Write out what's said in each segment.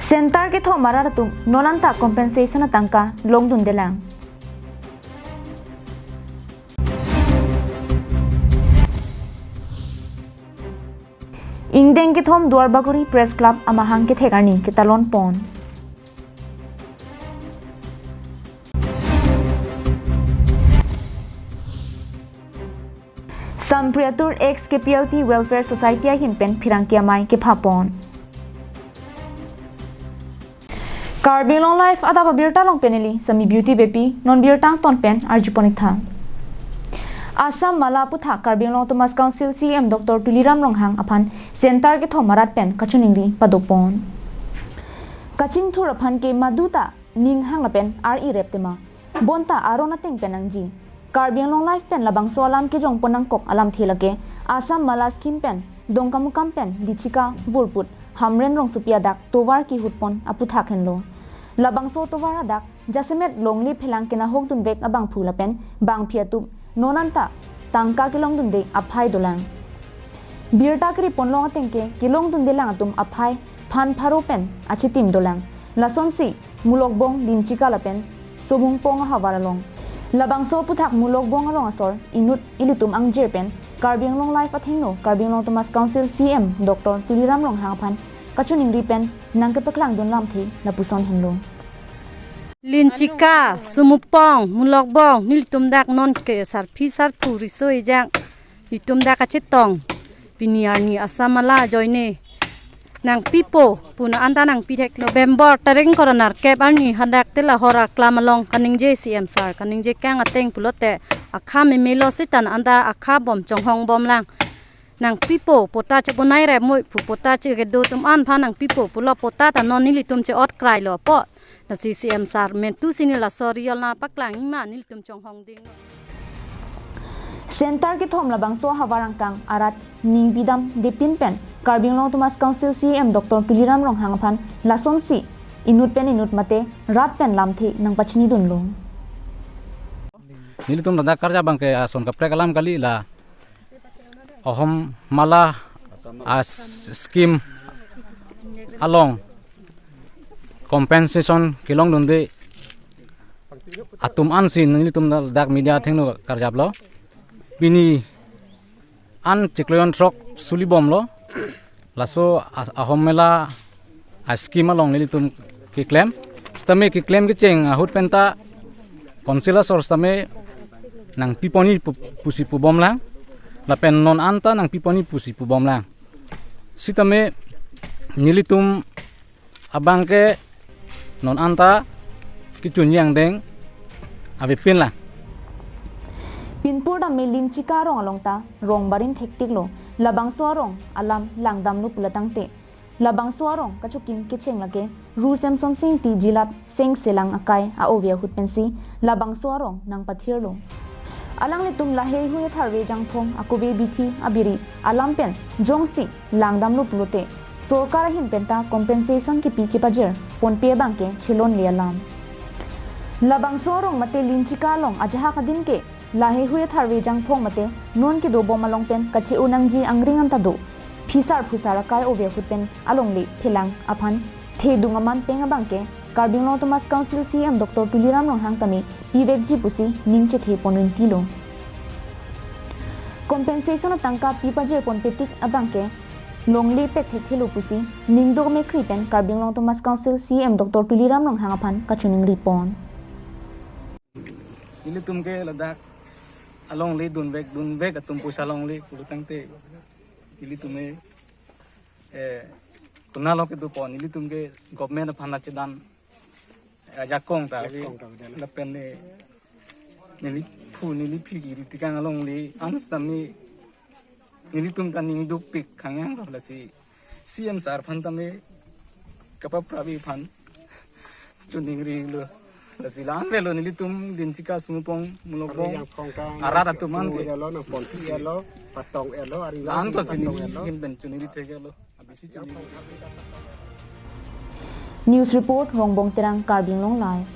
Sentar ke tho mararatum nonanta compensation atangka longdun delang. Ingdeng ke thom Duarbaguri Press Club amahang ke thegarni ke talon pon. Sampriatur ex KPLT Welfare Society hinpen phirangkiamai ke phapon. KAL Adap Abirta long peneli sami beauty bepi non birtang ton pen arjuponitha. Assam Malaputha KAL Thomas Council CM Dr. Tuliram Ronghang aphan Sentar ke thomarat pen kachuningri padopon. Kaching thur aphan ke maduta ninghang lapen RE reptema bonta arona teng penangji. KAL Life pen labang so alam ke jong ponang kok alam thilake Assam Mala scheme pen dongkamukam pen lichika vulput hamren rong supia dak tovar ki hutpon aputha khenlo. Labang so tovar adak jasemet longli phelang kena hok dun bek abang phula pen bang phiatu nonanta tangka kilong dun de aphai dolang. Birta kri ponlong atengke kilong dun de lang atum aphai phan pharo pen achitim dolang. Lasonsi mulokbong linchika lapen sobung pong hawaralong. Labang so puthak mulok bong along asor inut ilitum ang jerpen KAL Life athingno KAL Thomas Council CM Dr. Tuliram Ronghang phan kachuning ripen nangkepeklang don lamthi napuson henlo Linchika sumupong mulok bong nilitum dak non ke sarphi sarpu risoi jang litum dak achetong piniarni asamala joine nang pipo puna anda nang pithek November tareng koronar kep arni hadak tela hora klamalong kaning je CM sar kaning je kang ateng pulote akha memelo sitan anda akha bom chonghong bom lang nang pipo pota che bonai re moi pu pota che gedo tum an pha nang pipo pulo pota ta non nili tum che ot krai lo po na CM sar men tu sinila soriol na paklang ima nili tum chonghong ding Sentar ke thom labang so hawarangkang arat ning bidam depin pen KAL Thomas Council CM Dr. Tuliram Ronghang aphan lasonsi inut pen inut mate rat pen lamthi nang pachini dunlo nilitum da karja bangke ason ka prekalam kali la ohom mala as scheme along compensation kilong dunde atum ansin nilitum dak media thengno karjab lo bini an chikleon trok sulibom lo laso ahom mela scheme along nilitum ki claim stame ki claim ki cheng hut penta konsila sor stame nang piponi pusi pu bom lang lapen non anta nang piponi pusi pu bom lang sitame nilitum abangke non anta kichun yang deng abe pin lang Pinpur da melin chika rong alongta rong barim thektik lo labang swarong alam langdam lu pulatangte labang swarong kachukim kicheng lage ru samson sing ti jilat seng selang akai a ovia hutpensi labang swarong nang pathir lo alang ni tum lahei hu tharwe jangphong akove bithi abiri alam pen jongsi langdam lu pulote sorkar hin penta compensation ki pi ki pajer ponpe bangke chilon le alam labang swarong mate linchika long ajaha kadin ke lahei hu tharwe jangphong mate non ki do bomalong pen kachi unangji angring anta do phisar phusara kai ovia hutpen alongli philang aphan thedungaman penga bangke KAL Thomas Council CM Dr. Tuliram Ronghang tami pivekji pusi ningche the ponin tilo compensation tangka pipajer ponpetik abangke longli pek thelu pusi ningdo me kripen KAL Thomas Council CM Dr. Tuliram Ronghang aphan kachuning ripon ini tumke ladak along li dunvek atum pusa long li pulutangte ili tume kunalo ke dupon ili tumke government phana chedan jakong ta lapen ne nili phu nili phigi tikang along li anstami nili tum kan ning duk pik khangyang la si CM sar phan tame kapap prabi phan chuning ri lo Silang velo nili tum dinchika sumupong mulopong arara tuman ke elo na ponti elo patong elo ari ang to sini hin ben chuni ri tegelo abisi chuni News report Rongbong Terang KAL Live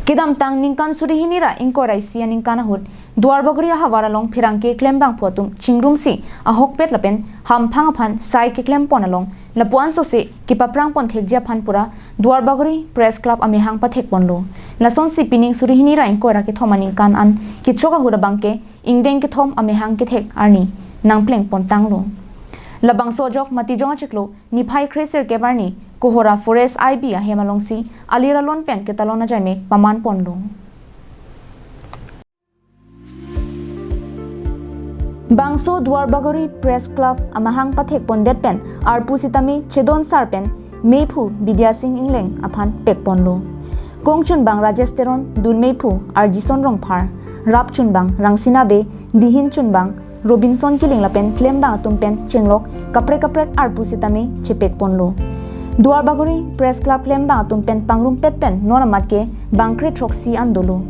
Kidam tang ningkan suri hinira ingko raisia ningkan hut duar bagri hawara long phirang ke klem bang photum chingrum si a hok pet lapen ham phang phan sai ke klem pon along lapuan so se ki paprang pon thek jia phan pura duar bagri press club ami hang pathek pon lo lason si pining surihini ra in ko ra ke thomaning kan an ki choka hura bangke ingdeng ke thom ami hang ke thek arni nang pleng pon tang lo labang sojok mati jonga cheklo ni phai kreser ke barni kohora forest ib a hemalong si alira lon pen ke talona jaime paman pon lo Bangso Duar Bagori Press Club amahang pathek pondet pen arpu sitami chedon sarpen mephu Bidya Singh Ingleng aphan pek ponlo Kongchun bang Rajesteron dun mephu Arjison Rongphar Rapchun bang Rangsina be Dihin chun bang Robinson Kiling lapen klem bang tumpen chenglok kapre arpu sitami chepek ponlo Duar Bagori Press Club klem bang tumpen pangrum pet pen nonamat ke bangkre troksi andolo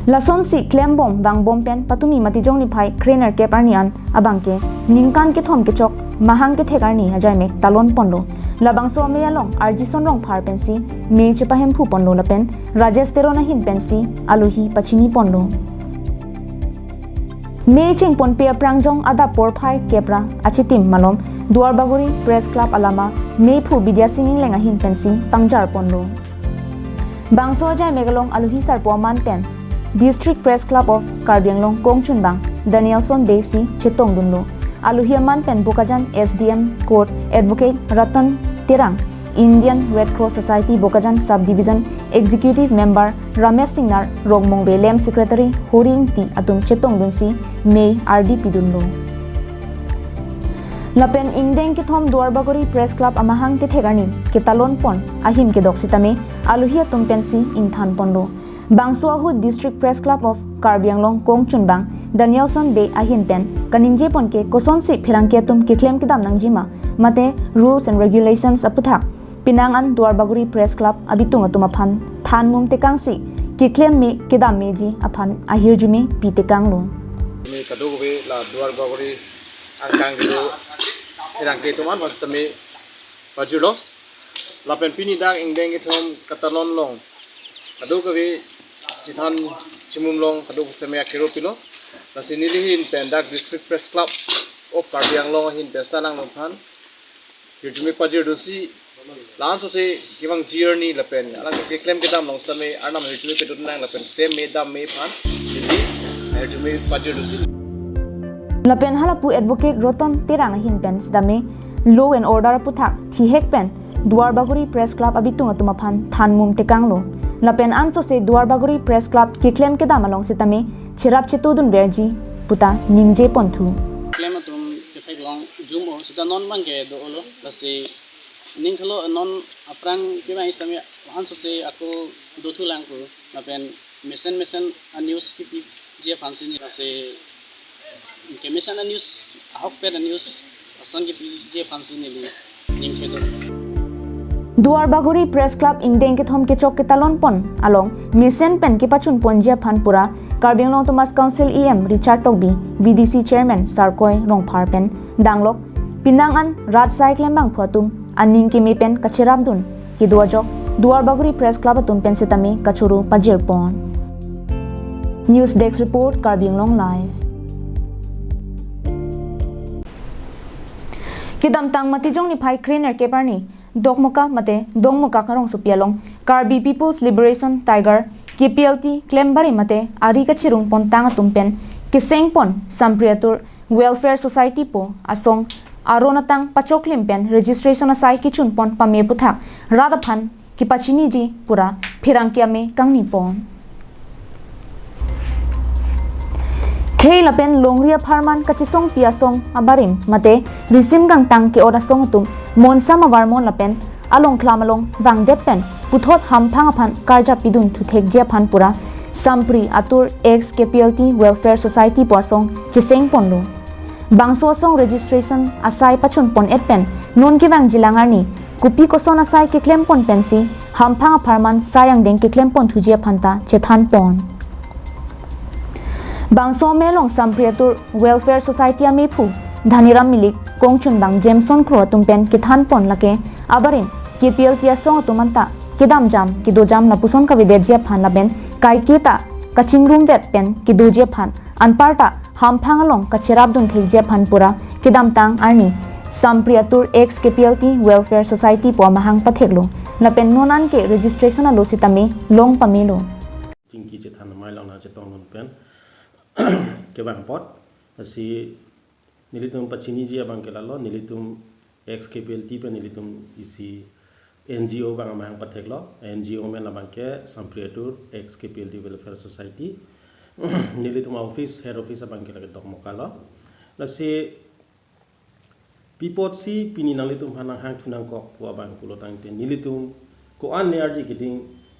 Lason si klem bom bang bom pen patumi mati jong ni phai krener ke parnian abangke ningkan ke thom ke chok mahang ke thegarni hajai mek talon ponlo labang so me along arjison rong phar pensi me chepahem phu ponlo lapen rajesh terona hin pensi aluhi pachini ponlo me cheng pon pe prangjong ada por phai kepra achitim malom duar bagori press club alama me phu Bidya Singh lenga hin pensi pangjar ponlo bangso jai megalong aluhi sarpo man pen District Press Club of Karbi Anglong Kongchun bang Danielson Besi Chetong Dunlo Aluhiaman pen Bokajan SDM Court Advocate Ratan Tirang Indian Red Cross Society Bokajan Subdivision Executive Member Ramesh Singnar Rongmong Belem Secretary Horing Ti Atum Chetong Dunsi May RDP Dunlo Lapen Ingdeng ke thom Duar Bagori Press Club amahang ke thegarni ke talon pon ahim ke doksitame aluhia tumpensi inthan ponlo Bangsuahu District Press Club of Karbi Anglong Kongchun bang Danielson Bay ahin pen kaninje pon ke koson si phirang ke tum ke claim kidam nangjima mate rules and regulations aputhak pinangan Duar Bagori Press Club abitung atuma phan than mum te kangsi ke claim me kidam meji aphan ahirjume pite kanglo me kadugo la Duar Bagori angkang gido phirang ke tuman wastame bajulo lapen pini dang ingdeng ke thom katalon long kadugo Jithan Chimumlong kaduk semia Kiropilo Nasinilihin Pendak District Press Club of Karbi Anglong hin Pestalang Longthan Yujumi Pajir Dusi Lanso se Givang Journey Lapen Alang claim Kedam Long Stame Arnam Yujumi Pedunang Lapen Claim Medam May Pan Yujumi Pajir Dusi Lapen halapu advocate Roton Tirang hin pen dame law and order puthak thihek pen Duar Bagori Press Club abitung atuma phan thanmum tekanglo Lapen anso se Duar Bagori Press Club ki claim ke dam along sitame chirap chitudun verji puta ningje ponthu claim atum ke thai long zoom o sita non bangke do olo lase ningkhalo non aprang ke mai same anso se ako do thu lang ko lapen mission a news ki pi je fancy ni lase ke mission a news ahok pe news ason ki pi je fancy ni li ningkhe do Duar Bagori Press Club ingdeng ke thom ke chok ke talon pon along mission pen ke pachun ponjia phanpura Karbi Anglong Thomas Council EM Richard Togbi VDC Chairman Sarkoi Rongphar pen danglok pinangan Raj Cycle bang photum aning ke me pen kachiram dun ki duajok Duar Bagori Press Club atum pen setame kachuru pajir pon News Desk Report Karbi Anglong Live Kidam tang matijong ni phai cleaner ke parni Dokmoka mate dongmoka karong supialong Karbi People's Liberation Tiger KPLT Klembari mate ari ka chirung pontang atumpen kiseng pon sampriatur Welfare Society po asong aronatang pachoklim pen registration asai kichun pon pame puthak radaphan kipachini ji pura phirangkia me kangni pon Khela pen longria pharman kachisong piasong abarim mate risim gang tang ke ora song tum monsa mawarmon lapen along klamalong wangdep pen puthot hamphang aphan karja pidun thu thek je phan pura sampri atur ex KPLT Welfare Society posong chiseng ponlo bangso song registration asai pachun pon et pen non ki wang jilangarni kupi koson asai ke claim pon pensi hamphang pharman sayang deng ke claim pon thu je phanta chethan pon Bangso melong sampriatur Welfare Society ame phu Dhaniram milik Kongchun bang Jameson Kro tumpen ki than pon lake abarin KPLT song tumanta kidam jam kido jam la puson ka videjia phan laben kai kita kaching room vet pen ki du je phan an parta ham phang along kachirap dun thei je phan pura kidam tang arni sampriatur ex kplt welfare society po mahang patheklo na pen nonan ke registration alo sitame long pamelo jingki che than mai lang na che tong non pen ke bang pot si nilitum pachini ji abang ke lalo nilitum ex kplt pen nilitum isi NGO bang mahang patheklo NGO men abang ke sampriatur ex kplt welfare society nilitum office head office abang ke lage dok mokalo la si pipot si pini nalitum hanang hang tunang kok po abang kulo tang te nilitum ko an energy kiting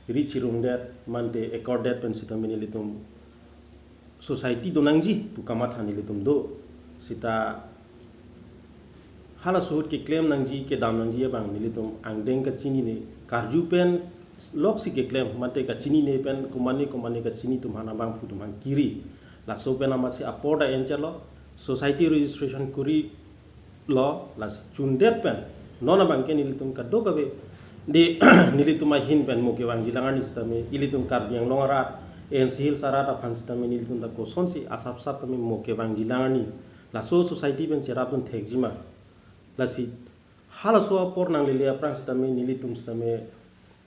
richirum dat mante accordet pen sitam nilitum society donangji pukamat hanilitum do sita hala suhut ke claim nangji ke dam nangji bang nilitum angdeng ka chini ne karju pen lok si ke claim mate ka chini ne pen kumani ka chini tumhana bang pu tumhang kiri la so pen amasi apoda enchalo society registration kuri lo la chundet pen nona bang ke nilitum ka do kabe de nilitum hin pen mo ke bang jilangar nistame ilitum karbiang longarat en sihil sarata phansitame nilitum da koson si asap sap tame mo ke bang jilangar ni la so society pen cherapun thekjima la si hala so por nang lele aprang sitame nilitum sitame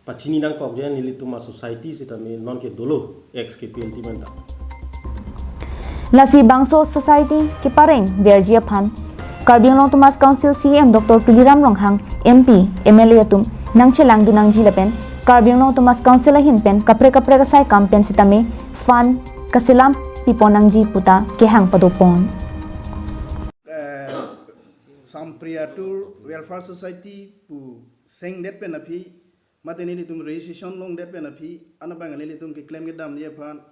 pachini nang kok je nilitum ma society sitame non ke dolo ex ke plt menta lasi bangso society ki pareng vergia phan Karbi Anglong Thomas Council CM Dr. Tuliram Ronghang MP MLA tum nang chelang du nang jilapen Karbi Anglong Thomas Council hin pen kapre ka sai campaign sitame fan kasilam pipon nang ji puta ke hang padopon Sampriatur welfare society pu seng det pen api mateni litum registration long det pen api anabang ani litum ke claim ke dam ye phan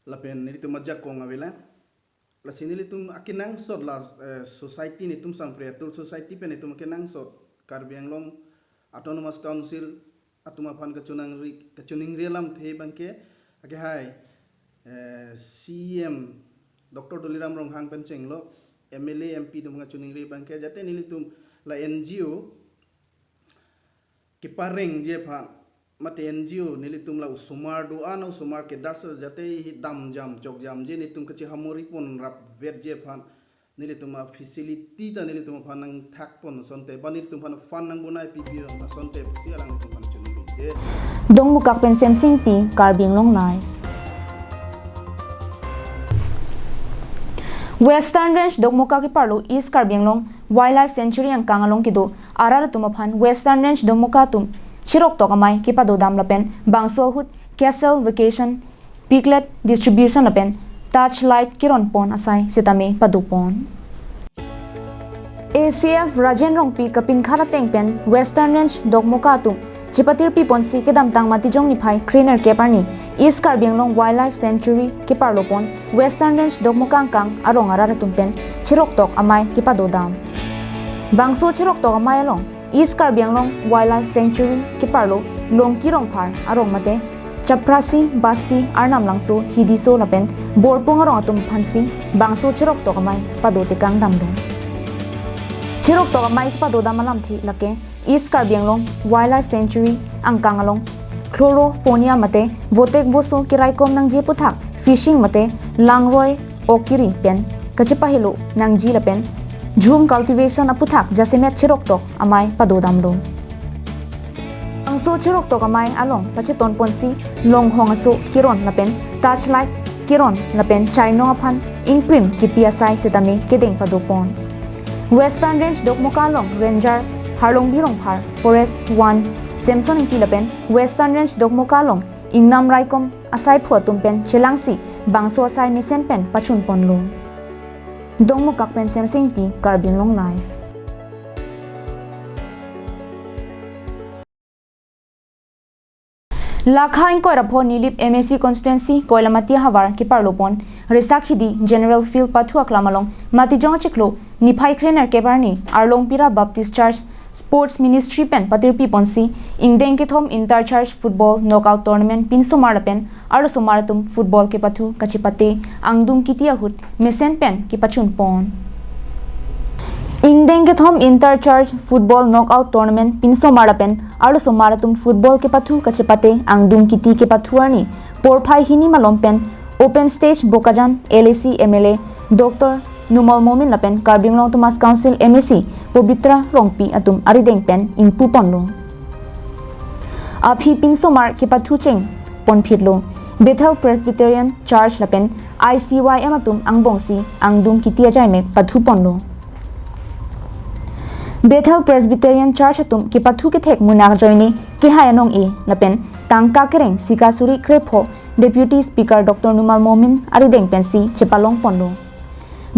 lapen ni litum majak kong avela la sini litum akinang sot la society ni tum Sampriatur society pen litum akinang sot Karbi Anglong autonomous council atuma phan kachuning relam the bangke ake hai CM Dr. Tuliram Ronghang pen chenglo MLA MP tum kachuning re bangke jate nilitum la NGO ke pareng je phan mate NGO nilitum la usumar do ana usumar ke darso jate dam jam chok jam je nilitum kachi hamori pon rap vet je phan nilitum facility ta nilitum phan nang thak pon sonte ban nilitum phan fan nang bunai PPO sonte si alang nilitum phan chuning je dong mukak pen sem sing ti Karbi Anglong live Western Range Dongmuka ki parlo East Karbi Anglong Wildlife Sanctuary ang kangalong kido arar tumaphan Western Range Dongmuka tum chirok to kamay ki pado dam lapen bangso hut castle vacation piglet distribution lapen touchlight kiron pon asai sitame padupon ACF Rajen Rongpi kapin khara tengpen Western Range Dongmuka tum Chipatir pipon si kedam tang matijong ni phai cleaner keparni East Karbi Anglong Wildlife Sanctuary ki parlopon Western Range Dongmukang kang arong arara tumpen chirok tok amai ki padodam bangso chirok tok amai along East Karbi Anglong Wildlife Sanctuary ki parlo long kirong phar arong mate chaprasi basti arnam langso hidiso lapen borpong arong atum phansi bangso chirok tok amai padote kang damdong chirok tok amai ki padodam alam thi lake East Karbi Anglong Wildlife Sanctuary ang kangalong chlorophonia mate votek boso kiraikom nang je puthak fishing mate langroi okiri pen kachipahilo nang ji lapen jhum cultivation aputhak jasemet chirok tok amai padodam lo angso chirok tok amai along pacheton ponsi long hongaso kiron lapen touchlight kiron lapen chaino aphan ingprim ki psi setame kedeng padopon Western Range Dongmuka long ranger Harlong Birong Phar Forest 1 Samson in Pilapen Western Range Dongmuka long Ingnam Raikom asai phuatum pen chelangsi bangso asai mesen pen pachun ponlo Dongmukak pen Samsing ti Karbi Anglong live Lakha in Koirapho Nilip MSC constituency Koilamati Havar ki parlopon Resakhidi General Field Pathua Klamalong Matijong Chiklo Niphai Krener Kebarni Arlong Pira Baptist Church Sports Ministry pen patirpi ponsi ingdeng ke thom intercharge football knockout tournament pinso marlapen aro somaratum football ke pathu kachipate angdung kitia hut mesen pen ki pachun pon ingdeng ke thom intercharge football knockout tournament pinso marlapen aro somaratum football ke pathu kachipate angdung kiti ke pathuani sport phai hini malom pen open stage Bokajan LAC MLA Dr. Numal Momin lapen Karbing Long Thomas Council MAC Pobitra Rongpi atum arideng pen inpu ponlo Aphi Pinsomar Kipathu Cheng Ponphitlo Bethel Presbyterian Church lapen ICY amatum angbongsi angdum kitia jaimek pathu ponlo Bethel Presbyterian Church atum kipathu ke thek munak joini ke hayanong e lapen tangka kereng sikasuri krepo Deputy Speaker Dr. Numal Momin arideng pensi chepalong ponlo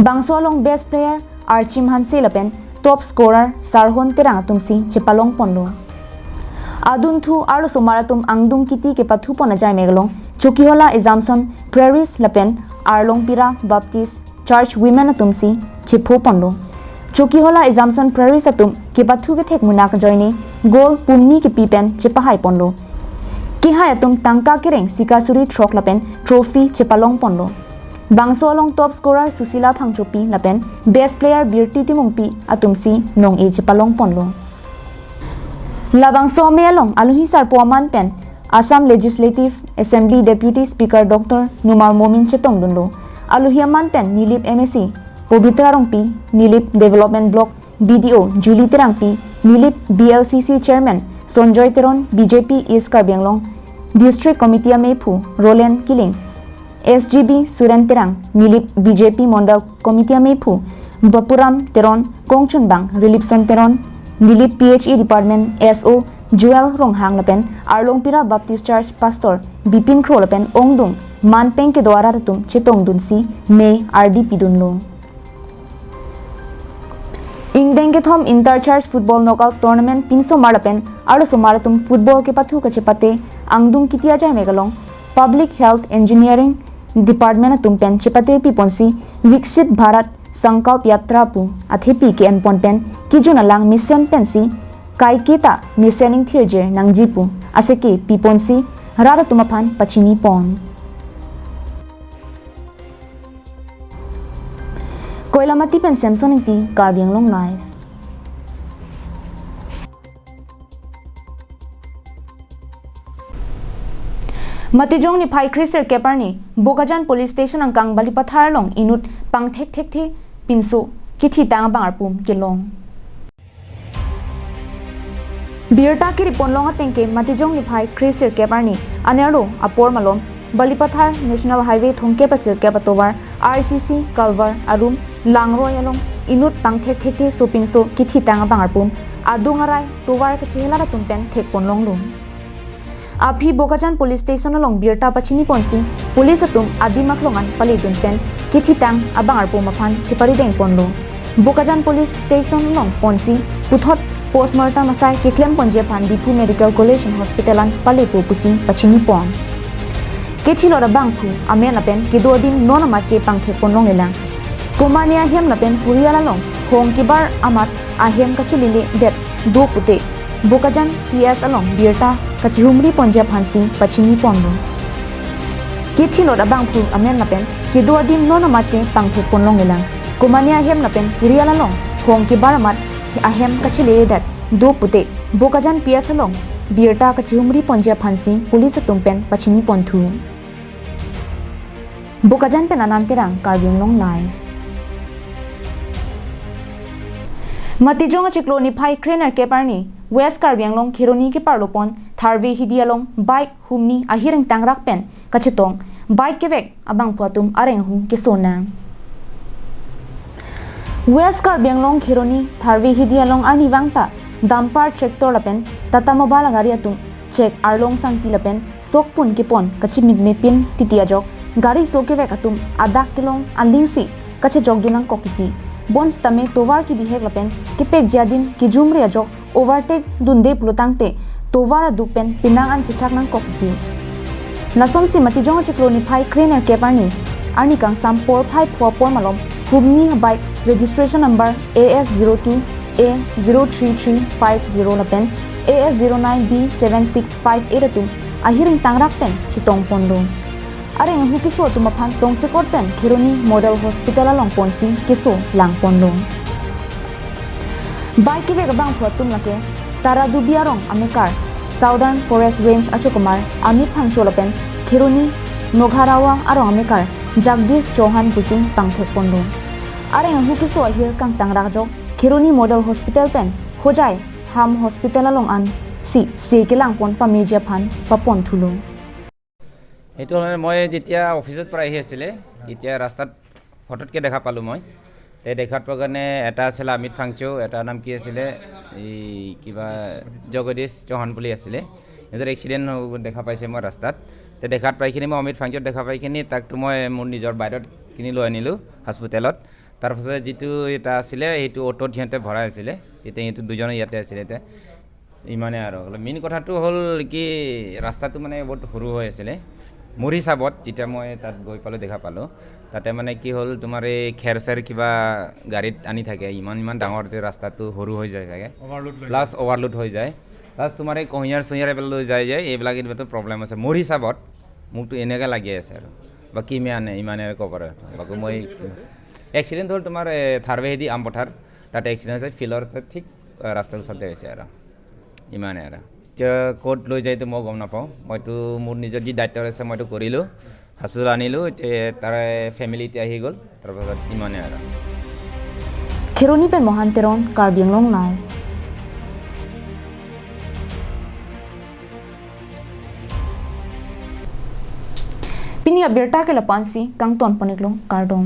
Bangsolong best player Archim Hanse lapen top scorer Sarhon Terang atumsi chepalong ponlo Adun thu arlo somaratum angdum kiti ke pathu pona jai megalong Chukihola Examson Prairie's lapen Arlong Pira Baptist Church Women atumsi chepho ponlo Chukihola Examson Prairie's atum ke pathu ke thek munak joini goal punni ke pipen chepahai ponlo ki hayatum tangka kereng sikasuri throk lapen trophy chepalong ponlo Bangso along top scorer Susila Phangchopi lapen best player Birti Timungpi atumsi nong e chepalong ponlo Labangso me along aluhisar poaman pen Assam Legislative Assembly Deputy Speaker Dr. Numal Momin Chetong Dunlo aluhiaman pen Nilip MSc Pobitra Rongpi Nilip Development Block BDO Julie Terangpi Nilip BLCC Chairman Sonjoy Teron BJP East Karbianglong District Committee Mepu Roland Killing SGB Suren Terang Nilip BJP Mondal Committee Mepu Bapuram Teron Kongchunbang Relipson Teron Nilip PHE Department SO Joel Ronghang lapen Arlong Pira Baptist Church Pastor Bipin Kro lapen Ongdung Manpeng ke dwara tum Chetong Dunsi May RDP Dunlo Ingdeng ke thom Inter-Church Football Knockout Tournament Pinso Marlapen Arlo Somaratum Football ke pathu ka chepate Angdung kitia jai megalong Public Health Engineering Department atumpen chepatir piponsi Viksit Bharat Sankalp Yatra pu athepi ke empon pen kijuna lang mission pensi kai kita missioning thirje nangjipu aseke piponsi rara tumaphan pachini pon Koilamati pen Samsung ti Karbianglong live Matijong ni Pai Chriser Keparni Bokajan Police Station angkang Balipathar long inut pang thek thek the pinso kithi tang bangar pum kilong Birta ki ripon long atengke Matijong ni Pai Chriser Keparni anerlo apor malom Balipathar National Highway thongke pasir ke patowar RCC Kalvar arum langroi along inut pang thek thek the so pinso kithi tang bangar pum adungarai towar ka chehla tumpen thek pon long lum Aphi Bokajan Police Station along Birta Pachini Ponsi Police atum Adimak longan Palidun pen Kichitang Abangar Pumaphan Chipari Deng Ponlo Bokajan Police Station along Ponsi Puthot Postmortem Asai Kiklem Ponje Pan Dipu Medical College Hospitalan Palepo Pusi Pachini Pon Kichilo da Bangpu Amen lapen Kidodim Nonamat ke Pangke Ponlong elang Kumania Hem lapen Puriala long Hong Kibar Amat Ahem Kachilili Det Do Pute Bokajan PS along Birta Kachihumri Ponja Phansi Pachini Ponlo Kichilo da Bangpu Amen lapen Kidodim Nonamat ke Pangke Ponlong elang Kumania Hem lapen Puriala long Hong Kibar Amat Ahem Kachilili Det Do Pute Bokajan PS along Birta Kachihumri Ponja Phansi Police Tumpen Pachini Ponthu Bokajan Penanantirang Karbianglong live Matijong Chikloni Pai Krener Keparni West Karbianglong Kironi ke Parlopon Tharve Hidialong Bike Humni Ahireng Tangrak Pen Kachitong Bike Kevek Abang Puatum Arenghu Kesona West Karbianglong Kironi Tharve Hidialong Arni Wangta Dampar Tractor Lapen Tata Mobile Gariatum Check Arlong Sangti Lapen Sokpun Kipon Kachimid Mepin Titiajok Gari Sokevek Atum Adak Kilong Alingsi Kachajok Dunang Kokiti Bons tame tovar ki bihek lapen kipek jadin ki jumre ajok overtake dunde plutangte tovar dupen pinang an chichak nang kokiti lasom si matijong chikloni phai krener keparni arni kang sampor phai phopor malom humni bike registration number AS02 A03350 lapen AS09B7658 atum ahiring tangrak pen chitong pondo Areng hu kiso tumaphan tong se pen Kironi Model Hospital along Ponsi kiso lang ponlo Bike ke bang photum lake Tara Dubiarong Amikar Southern Forest Range Achokumar Ami Phangcholapen Khironi Nogharawa arong amikar Jagdish Chauhan pusing pangthek pondo are ang huki so alhir kang tangrajok Khironi Model Hospital pen hojai ham hospital along an si kelang pon pa media phan pa pon thulu এইটো মই যেতিয়া অফিসত পৰা আহি আছিলে এতিয়া ৰাস্তাত ফটোতকে দেখা পালো মই এই দেখাত পোৱা কাৰণে এটা আছিল অমিত ফাংচো এটা নাম কি আছিলে এই কিবা জগদীশ চৌহান বুলি আছিলে এজৰ এক্সিডেন্ট দেখা পাইছে মই ৰাস্তাত তে দেখাত পাইখিনি মই অমিত ফাংচোত দেখা পাইখিনি তাকটো মই মোৰ নিজৰ বাইৰত কিনি লৈ আনিলো হস্পিটেলত তাৰপিছত যেটো এটা আছিলে এইটো অটোত হিঁতে ভৰাই আছিলে তেতিয়া এইটো দুজন ইয়াতে আছিলে তে ইমানে আৰু মেইন কথাটো হ'ল কি ৰাস্তাটো মানে বহুত সৰু হৈ আছিলে মোৰ হিচাপত যেতিয়া মই তাত গৈ পালো দেখা পালো তাতে মানে কি হ'ল তোমাৰ এই খেৰচেৰ কিবা গাড়ীত আনি থাকে ইমান ডাঙৰ ৰাস্তাটো সৰু হৈ যায় থাকে প্লাছ ওভাৰলোড হৈ যায় প্লাছ তোমাৰ এই কহিয়াৰ সহিয়াৰ এবেল লৈ যায় এইবিলাক এইটো প্ৰব্লেম আছে মোৰ হিচাপত মোকতো এনেকৈ লাগি আছে আৰু বাকী ইমানে কভাৰ বাকী মই এক্সিডেণ্ট হ'ল তোমাৰ থাৰবেদি আমপথাৰ তাতে এক্সিডেণ্ট হৈছে ফিল্ডৰ ঠিক ৰাস্তাৰ ওচৰতে হৈছে আৰু ইমানে আৰু এতিয়া ক'ত লৈ যায় তো মই গম নাপাওঁ মইতো মোৰ নিজৰ যি দায়িত্ব আছে মইতো কৰিলোঁ হস্পিটেল আনিলোঁ তাৰে ফেমিলিতে আহি গ'ল তাৰপাছত ইমানে আৰু Khironi pen mohanteron Karbi Anglong live Pini Abirta ke lapansi kang ton paniklong kardom